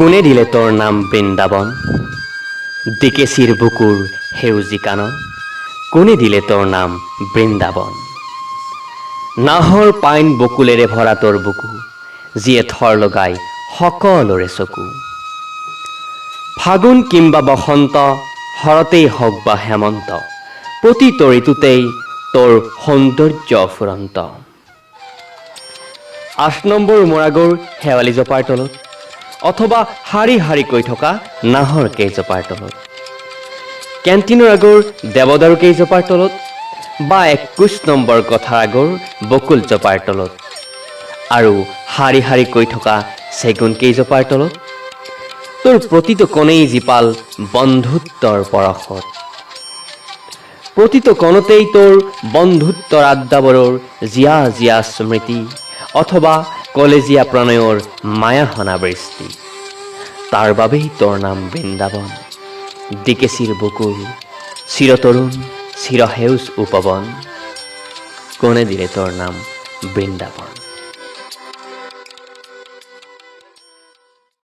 কোনে দিলে তোৰ নাম বৃন্দাবন, ডিকেচিৰ বুকুৰ সেউজী কানন। কোনে দিলে তোৰ নাম বৃন্দাবন। নাহৰ পাইন বকুলেৰে ভৰা তোৰ বুকু, যিয়ে থৰ লগাই সকলোৰে চকু। ফাগুন কিম্বা বসন্ত, শৰতেই হওক বা হেমন্ত, প্ৰতিটো ঋতুতেই তোৰ সৌন্দৰ্য অফুৰন্ত। ৮ নম্বৰ মোৰাগৰ শেৱালি জোপাৰ তলত, অথবা শাৰী শাৰীকৈ থকা নাহৰ কেইজোপাৰ তলত, কেণ্টিনৰ আগৰ দেৱদাৰু কেইজোপাৰ তলত, বা ২১ নম্বৰ কথাৰ আগৰ বকুল জোপাৰ তলত, আৰু শাৰী শাৰীকৈ থকা চেগুন কেইজোপাৰ তলত, তোৰ প্ৰতিটো কণেই জীপাল বন্ধুত্বৰ পৰশত। প্ৰতিটো কণতেই তোৰ বন্ধুত্বৰ আড্ডাবোৰৰ জীয়া জীয়া স্মৃতি, অথবা কলেজীয়া প্ৰণয়ৰ মায়াহনা বৃষ্টি। তাৰ বাবেই তোৰ নাম বৃন্দাবন, ডিকেচিৰ বুকুৰ চিৰতৰুণ চিৰসেউজ উপবন। কোনে দিলে তোৰ নাম বৃন্দাবন।